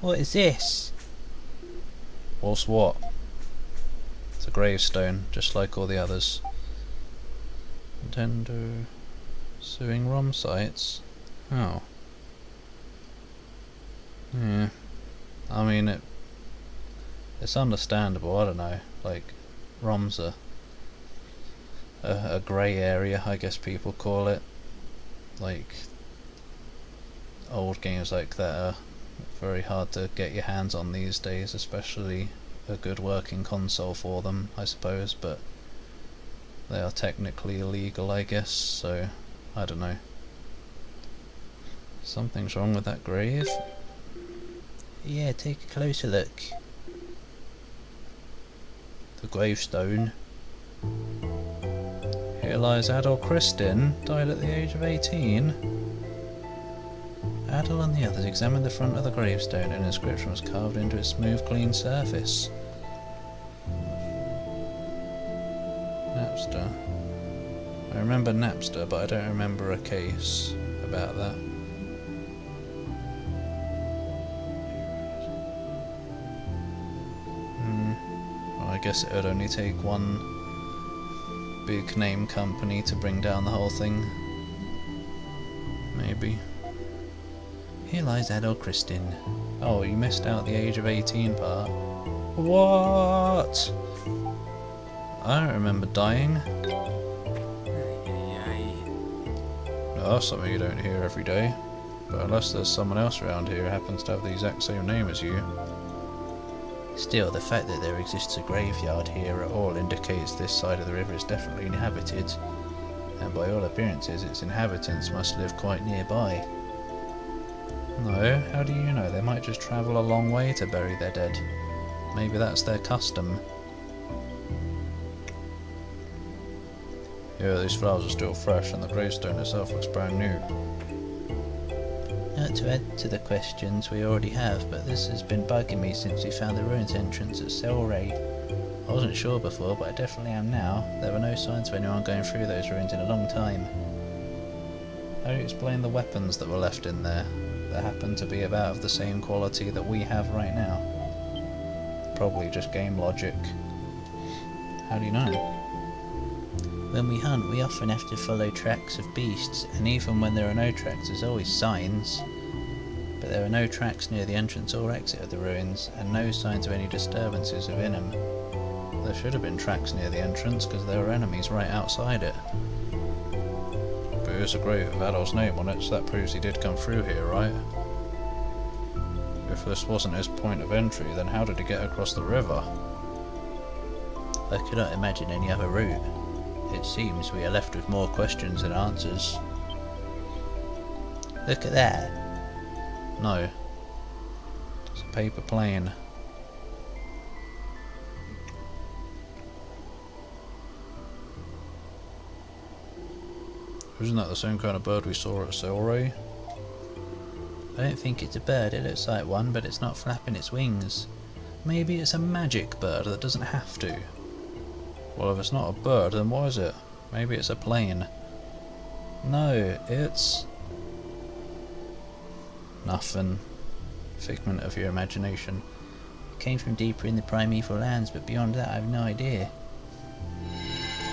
What is this? What's what? It's a gravestone, just like all the others. Nintendo suing ROM sites? Oh. Yeah. I mean, it's understandable, I don't know. Like, ROMs are a grey area, I guess people call it. Like, old games like that are very hard to get your hands on these days, especially a good working console for them, I suppose, but they are technically illegal, I guess, so I don't know. Something's wrong with that grave. Yeah, take a closer look. The gravestone. Here lies Adol Christin, died at the age of 18. Adol and the others examined the front of the gravestone, and an inscription was carved into its smooth, clean surface. Napster. I remember Napster, but I don't remember a case about that. Well, I guess it would only take one big name company to bring down the whole thing. Maybe. Here lies Adol Christin. Oh, you missed out the age of 18 part. What? I don't remember dying. No, that's something you don't hear every day. But unless there's someone else around here who happens to have the exact same name as you. Still, the fact that there exists a graveyard here at all indicates this side of the river is definitely inhabited, and by all appearances its inhabitants must live quite nearby. No, how do you know? They might just travel a long way to bury their dead. Maybe that's their custom. Yeah, these flowers are still fresh and the gravestone itself looks brand new. Not to add to the questions we already have, but this has been bugging me since we found the ruins entrance at Celceta. I wasn't sure before, but I definitely am now. There were no signs of anyone going through those ruins in a long time. How do you explain the weapons that were left in there, that happen to be about of the same quality that we have right now? Probably just game logic. How do you know? When we hunt, we often have to follow tracks of beasts, and even when there are no tracks, there's always signs. But there are no tracks near the entrance or exit of the ruins, and no signs of any disturbances within them. There should have been tracks near the entrance, because there were enemies right outside it. But here's a grave with Adol's name on it, so that proves he did come through here, right? If this wasn't his point of entry, then how did he get across the river? I cannot imagine any other route. It seems we are left with more questions than answers. Look at that. No. It's a paper plane. Isn't that the same kind of bird we saw at Celceta? I don't think it's a bird, it looks like one, but it's not flapping its wings. Maybe it's a magic bird that doesn't have to. Well, if it's not a bird, then what is it? Maybe it's a plane. No, it's... nothing. Figment of your imagination. It came from deeper in the primeval lands, but beyond that I have no idea.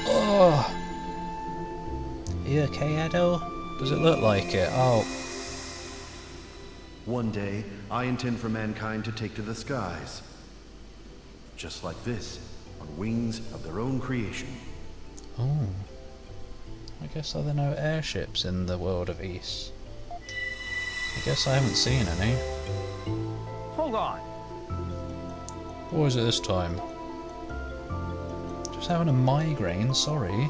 Oh! Are you okay, Adol? Does it look like it? Oh. One day, I intend for mankind to take to the skies. Just like this, on wings of their own creation. Oh. I guess are there no airships in the world of Ys? I guess I haven't seen any. Hold on. What is it this time? Just having a migraine, sorry.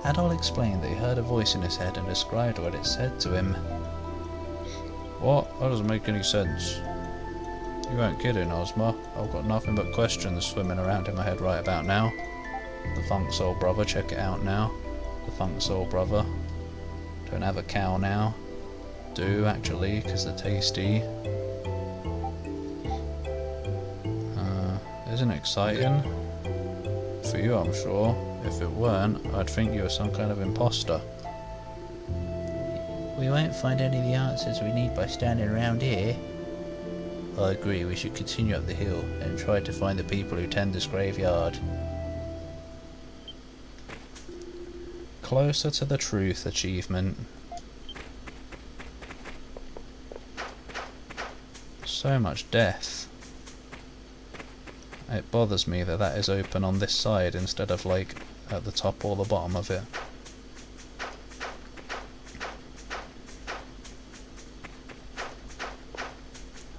Adol explained that he heard a voice in his head and described what it said to him. What? That doesn't make any sense. You weren't kidding, Ozma. I've got nothing but questions swimming around in my head right about now. The Funk Soul Brother, check it out now. The Funk Soul Brother. Don't have a cow now. Do, actually, because they're tasty. Isn't it exciting? For you, I'm sure. If it weren't, I'd think you were some kind of imposter. We won't find any of the answers we need by standing around here. I agree, we should continue up the hill and try to find the people who tend this graveyard. Closer to the truth achievement. So much death. It bothers me that that is open on this side instead of like at the top or the bottom of it.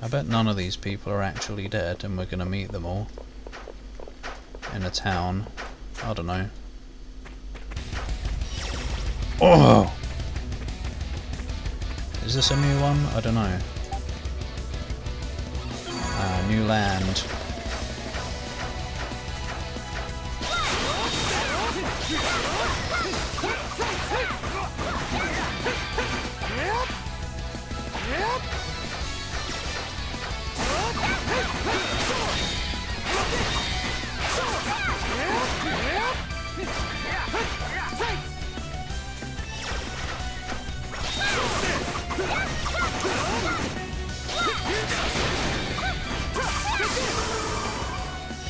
I bet none of these people are actually dead and we're gonna meet them all in a town. I don't know. Oh! Is this a new one? I don't know. New land.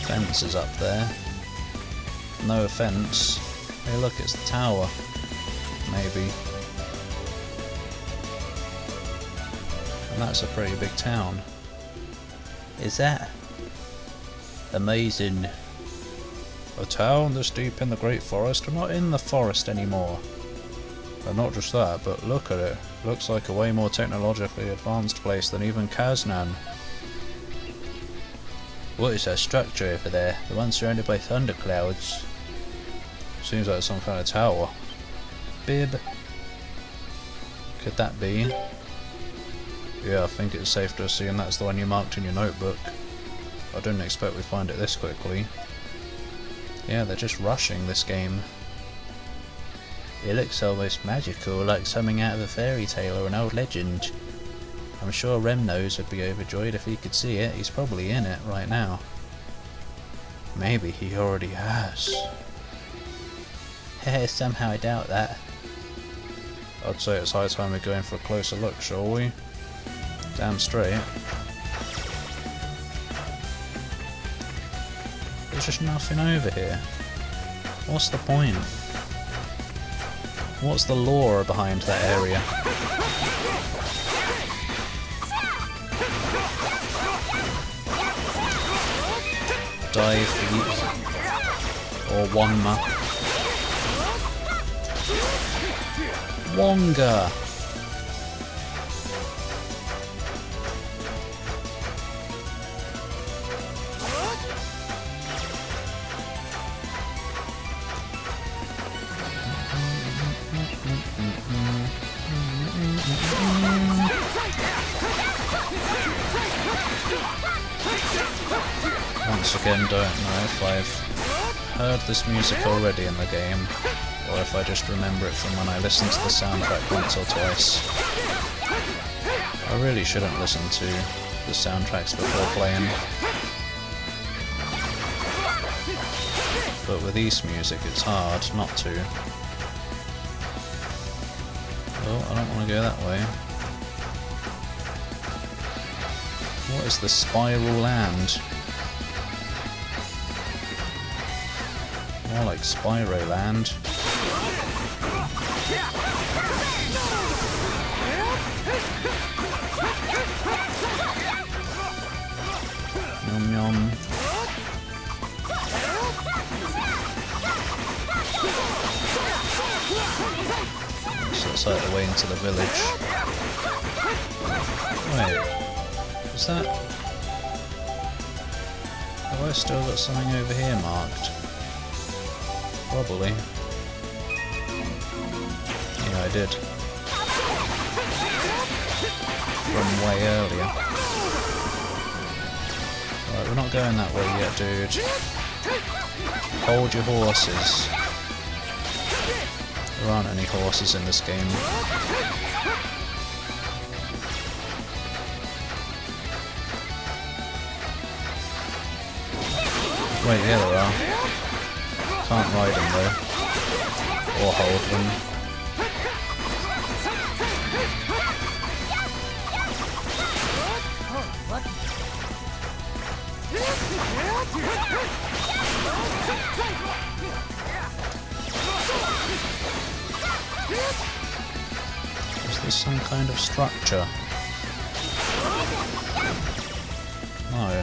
Fence is up there. No offence. Hey look, it's the tower. Maybe. And that's a pretty big town. Is that? Amazing. A town this deep in the Great Forest? We're not in the forest anymore. And not just that, but look at it. Looks like a way more technologically advanced place than even Kaznan. What is that structure over there? The one surrounded by thunderclouds. Seems like some kind of tower. Bib. Could that be? Yeah, I think it's safe to assume that's the one you marked in your notebook. I didn't expect we'd find it this quickly. Yeah, they're just rushing this game. It looks almost magical, like something out of a fairy tale or an old legend. I'm sure Remnose would be overjoyed if he could see it. He's probably in it right now. Maybe he already has. Somehow I doubt that. I'd say it's high time we go in for a closer look, shall we? Damn straight. There's just nothing over here. What's the point? What's the lore behind that area? Dive Beat or Wonma. Wonga! Once again, don't know if I've heard this music already in the game, or if I just remember it from when I listened to the soundtrack once or twice. I really shouldn't listen to the soundtracks before playing, but with East music it's hard not to. Oh, I don't want to go that way. What is the Spiral Land? More like Spyro Land. Yum yum. So it's like the way into the village. Wait, is that... Have I still got something over here marked? Probably. Yeah, I did. From way earlier. Right, we're not going that way yet, dude. Hold your horses. There aren't any horses in this game. Wait, yeah there are. Can't ride them though. Or hold them. Is this some kind of structure? No. I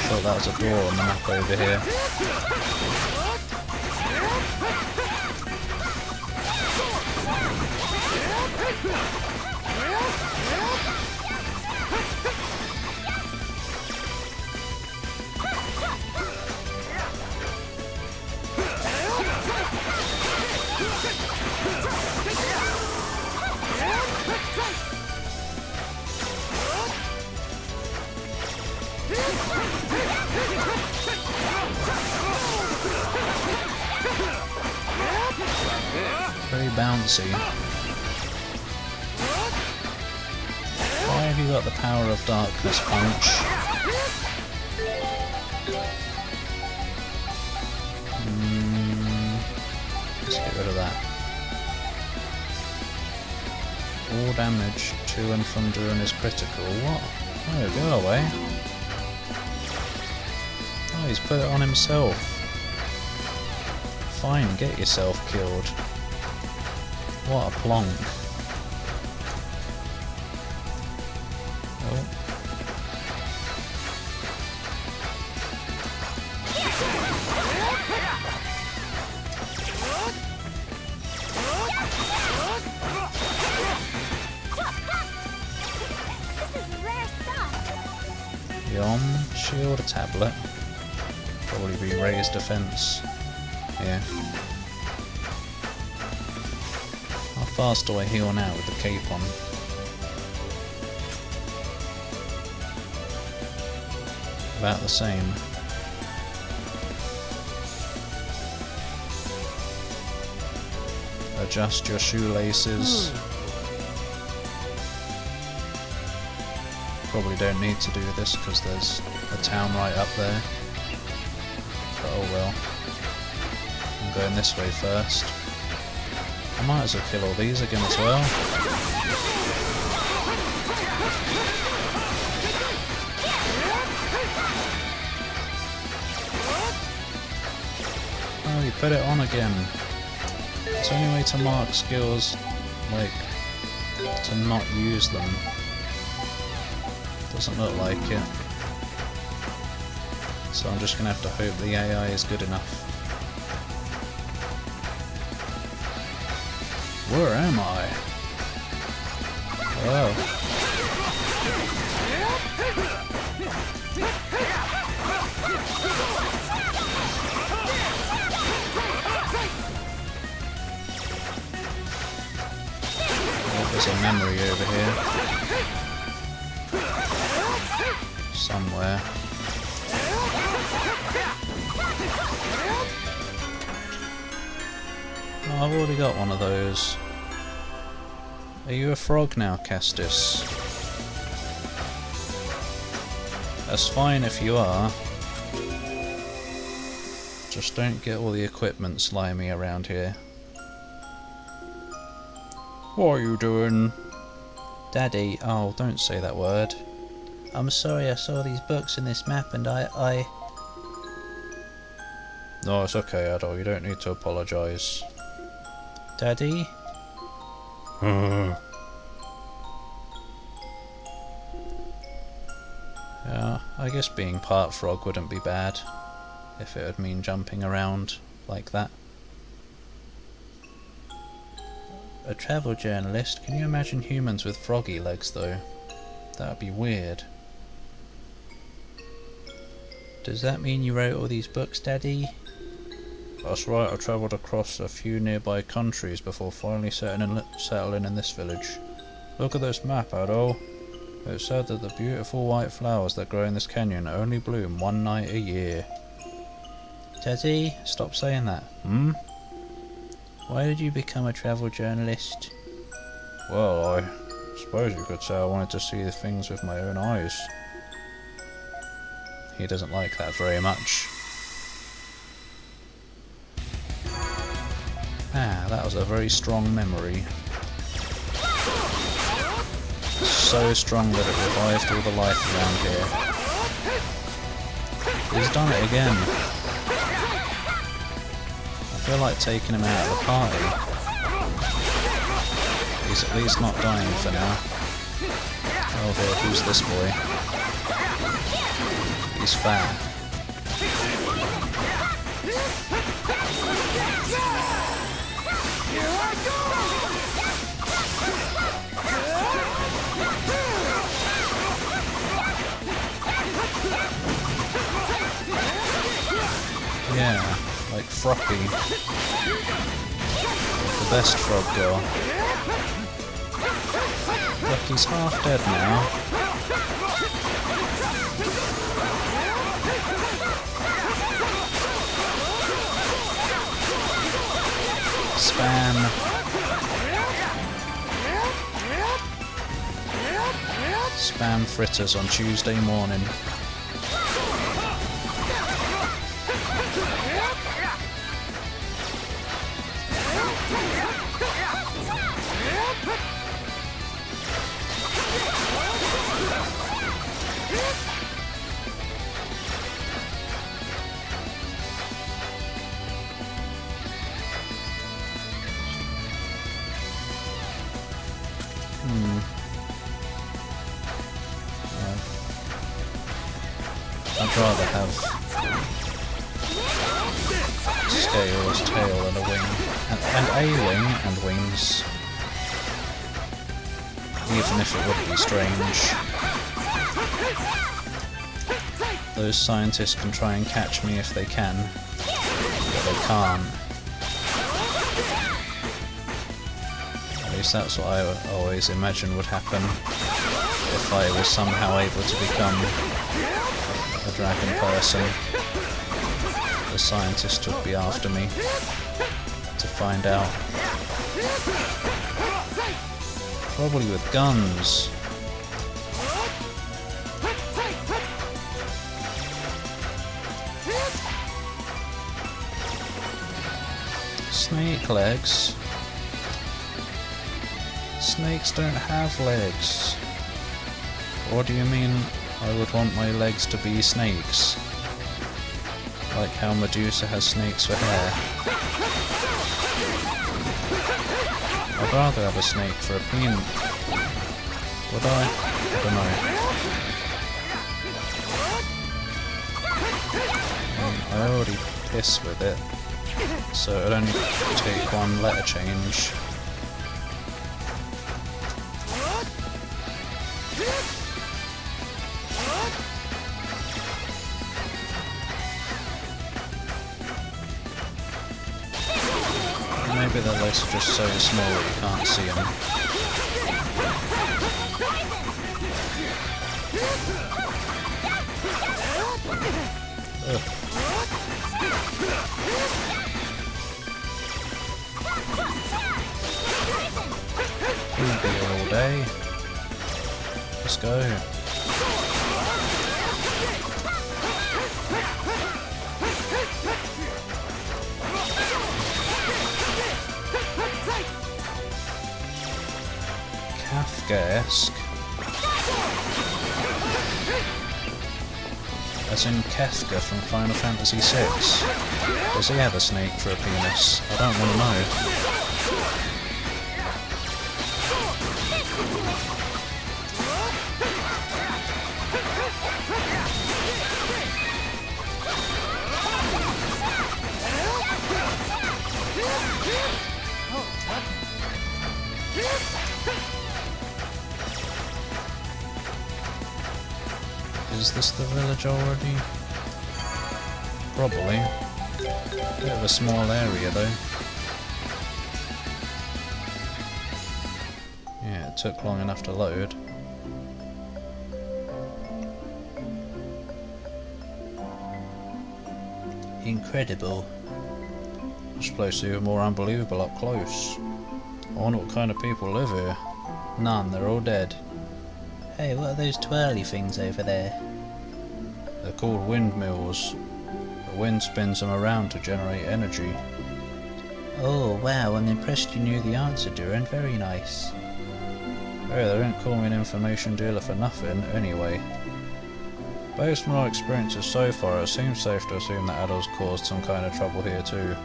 thought that was a door on the map over here. Very bouncy. Why have you got the power of darkness punch? Let's get rid of that. All damage to and from Duran is critical. What? Oh, go away. Oh, he's put it on himself. Fine, get yourself killed. What a plonk. Oh. Yum, shield tablet. Probably be raised defense. Yeah. How fast do I heal now with the cape on? About the same. Adjust your shoelaces. Probably don't need to do this because there's a town right up there. But oh well. I'm going this way first. I might as well kill all these again as well. Oh, you put it on again. It's the only way to mark skills, like, to not use them. Doesn't look like it. So I'm just gonna have to hope the AI is good enough. Where am I? Oh. There's a memory over here. Somewhere. Oh, I've already got one of those. Are you a frog now, Castus? That's fine if you are. Just don't get all the equipment slimy around here. What are you doing? Daddy, Oh, don't say that word. I'm sorry, I saw these books in this map and I... No, it's okay, Adol, you don't need to apologise. Daddy? Yeah, I guess being part frog wouldn't be bad, if it would mean jumping around like that. A travel journalist? Can you imagine humans with froggy legs though? That would be weird. Does that mean you wrote all these books, Daddy? That's right, I travelled across a few nearby countries before finally settling in this village. Look at this map, Adol. It said that the beautiful white flowers that grow in this canyon only bloom one night a year. Daddy, stop saying that. Hmm? Why did you become a travel journalist? Well, I suppose you could say I wanted to see the things with my own eyes. He doesn't like that very much. Ah, that was a very strong memory. So strong that it revived all the life around here. He's done it again. I feel like taking him out of the party. He's at least not dying for now. Oh dear, who's this boy? He's fat. Yeah, like Froppy. The best frog girl. Look, he's half dead now. Spam. Spam fritters on Tuesday morning. I'd rather have scales, tail and a wing. And a wing and wings. Even if it would be strange. Those scientists can try and catch me if they can, but they can't. At least that's what I always imagined would happen if I was somehow able to become a dragon person. The scientist would be after me to find out. Probably with guns. Snake legs? Snakes don't have legs. What do you mean I would want my legs to be snakes? Like how Medusa has snakes for hair. I'd rather have a snake for a penis. Would I? I don't know. I already piss with it, so it'd only take one letter change. Maybe their legs are just so small that you can't see them. Ugh. We'll be here all day. Let's go. Kafkaesque. As in Kefka from Final Fantasy VI. Does he have a snake for a penis? I don't want to know. Is this the village already? Probably. Bit of a small area though. Yeah, it took long enough to load. Incredible. This place is even more unbelievable up close. I wonder what kind of people live here. None, they're all dead. Hey, what are those twirly things over there? They're called windmills. The wind spins them around to generate energy. Oh wow, I'm impressed you knew the answer, Duran. Very nice. Hey, they don't call me an information dealer for nothing, anyway. Based on our experiences so far, it seems safe to assume that Adol's caused some kind of trouble here too.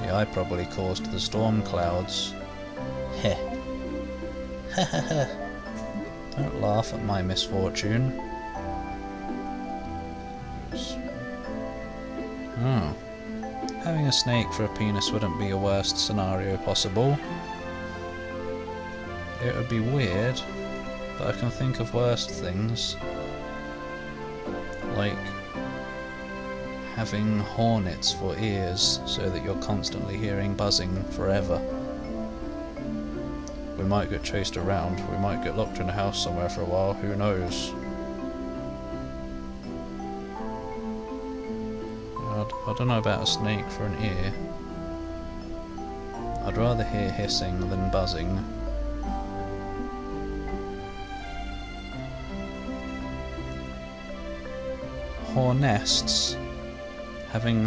Yeah, I probably caused the storm clouds. Heh. Ha ha ha. Don't laugh at my misfortune. Oh. Having a snake for a penis wouldn't be a worst scenario possible. It would be weird, but I can think of worse things. Like having hornets for ears so that you're constantly hearing buzzing forever. We might get chased around, we might get locked in a house somewhere for a while, who knows. I don't know about a snake for an ear. I'd rather hear hissing than buzzing. Hornests. Having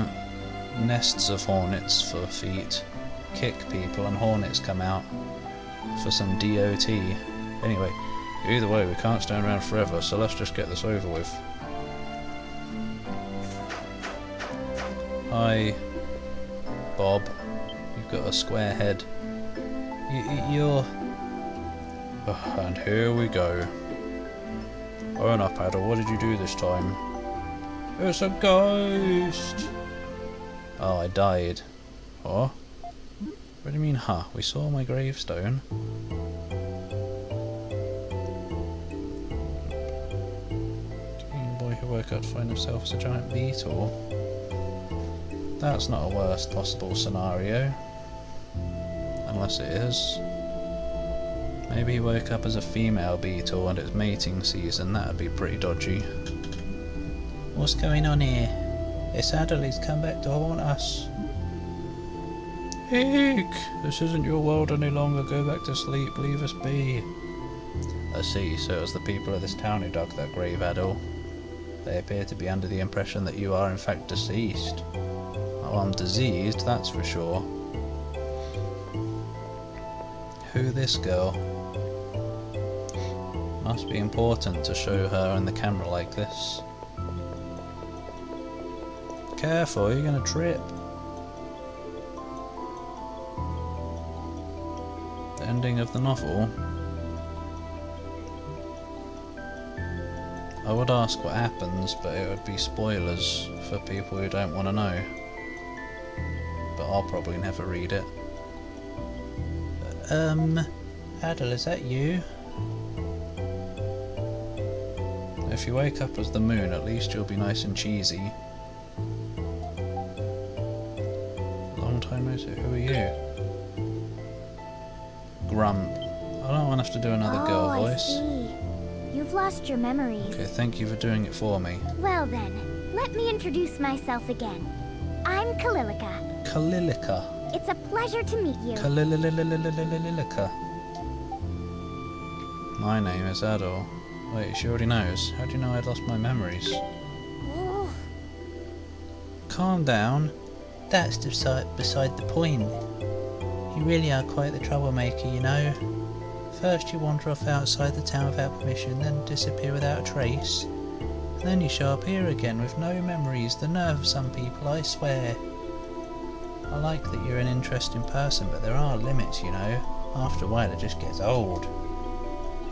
nests of hornets for feet. Kick people and hornets come out for some DOT. Anyway, either way we can't stand around forever, so let's just get this over with. Hi, Bob. You've got a square head. You're... Oh, and here we go. Own up, Adol. What did you do this time? It's a ghost! Oh, I died. Oh? What do you mean, huh? We saw my gravestone. Teen boy who woke up to find himself as a giant beetle. That's not a worst possible scenario. Unless it is. Maybe he woke up as a female beetle and it's mating season. That'd be pretty dodgy. What's going on here? It's Adol, he's come back to haunt us. Eek! This isn't your world any longer. Go back to sleep. Leave us be. I see. So it was the people of this town who dug that grave, Adol. They appear to be under the impression that you are in fact deceased. Oh, I'm diseased, that's for sure. Who this girl? Must be important to show her in the camera like this. Careful, you're gonna trip. The ending of the novel. I would ask what happens, but it would be spoilers for people who don't want to know. But I'll probably never read it. Adol, is that you? If you wake up as the moon, at least you'll be nice and cheesy. Long time no see. Who are you? Grump. I don't want to have to do another girl voice. I see. You've lost your memories. Okay, thank you for doing it for me. Well then, let me introduce myself again. I'm Kalilika. Kalilika. It's a pleasure to meet you. Kalilika. My name is Adol. Wait, she already knows. How do you know I'd lost my memories? Oh. Calm down. That's beside the point. You really are quite the troublemaker, you know. First you wander off outside the town without permission, then disappear without a trace. And then you show up here again with no memories. The nerve of some people, I swear. I like that you're an interesting person, but there are limits, you know. After a while it just gets old.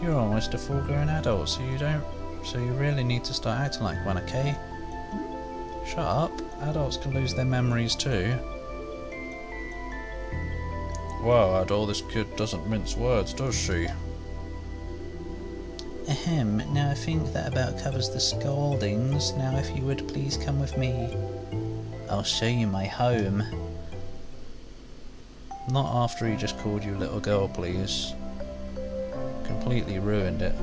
You're almost a full-grown adult, so you really need to start acting like one, okay? Shut up. Adults can lose their memories too. Wow, Adol, this kid doesn't mince words, does she? Ahem, now I think that about covers the scoldings. Now if you would please come with me. I'll show you my home. Not after he just called you little girl, please. Completely ruined it.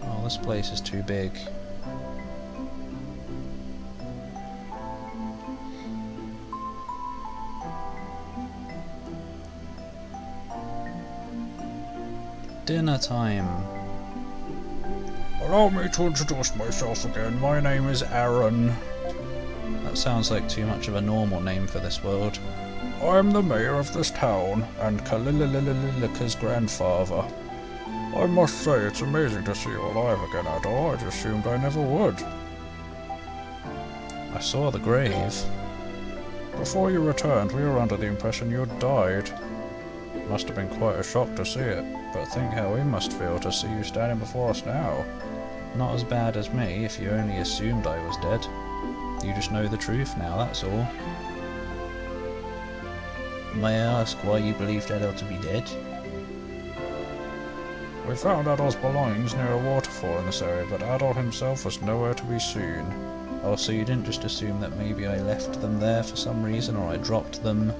Oh, this place is too big. Dinner time. Allow me to introduce myself again. My name is Aaron. That sounds like too much of a normal name for this world. I'm the mayor of this town, and Kalilika's grandfather. I must say, it's amazing to see you alive again, Adol. I just assumed I never would. I saw the grave. Before you returned, we were under the impression you had died. It must have been quite a shock to see it, but think how we must feel to see you standing before us now. Not as bad as me if you only assumed I was dead. You just know the truth now, that's all. May I ask why you believed Adol to be dead? We found Adol's belongings near a waterfall in this area, but Adol himself was nowhere to be seen. Oh, so you didn't just assume that maybe I left them there for some reason, or I dropped them?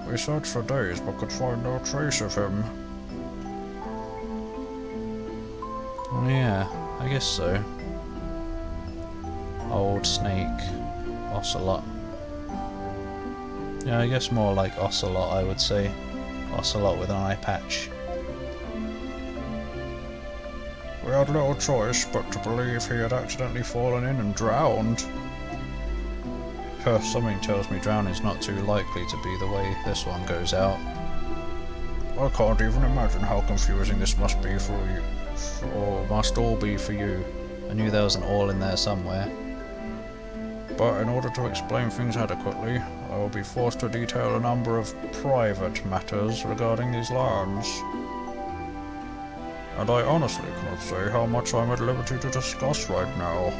We searched for days, but could find no trace of him. Well, yeah, I guess so. Old snake. Ocelot. Yeah, I guess more like Ocelot, I would say. Ocelot with an eye patch. We had little choice but to believe he had accidentally fallen in and drowned. Something tells me drowning's not too likely to be the way this one goes out. I can't even imagine how confusing this must be for you. Or must all be for you. I knew there was an all in there somewhere. But in order to explain things adequately, I will be forced to detail a number of private matters regarding these lands. And I honestly cannot say how much I'm at liberty to discuss right now.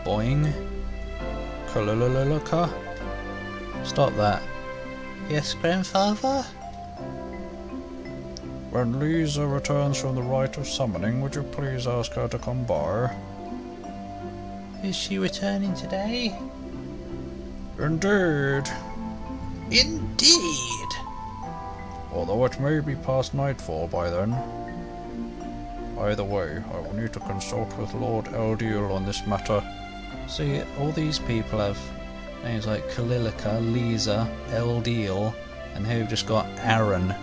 Boing. Kalilililika. Stop that. Yes, grandfather? When Lisa returns from the rite of summoning, would you please ask her to come by? Is she returning today? Indeed. Indeed! Although it may be past nightfall by then. Either way, I will need to consult with Lord Eldiel on this matter. See, all these people have names like Kalilika, Lisa, Eldiel, and here we've just got Aaron.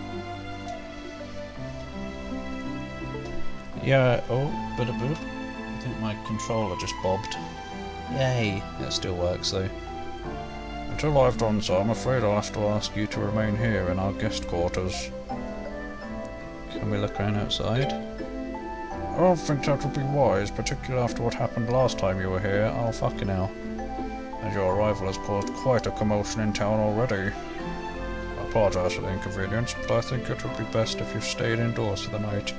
Yeah, oh, boop. I think my controller just bobbed. Yay, that still works though. Until I've done so, I'm afraid I'll have to ask you to remain here in our guest quarters. Can we look around outside? I don't think that would be wise, particularly after what happened last time you were here. Oh, fucking hell. And your arrival has caused quite a commotion in town already. I apologise for the inconvenience, but I think it would be best if you stayed indoors for the night.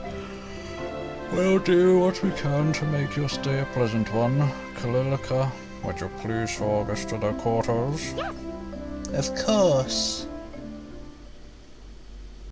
We'll do what we can to make your stay a pleasant one. Kalilika, would you please follow us to their quarters? Yes. Of course.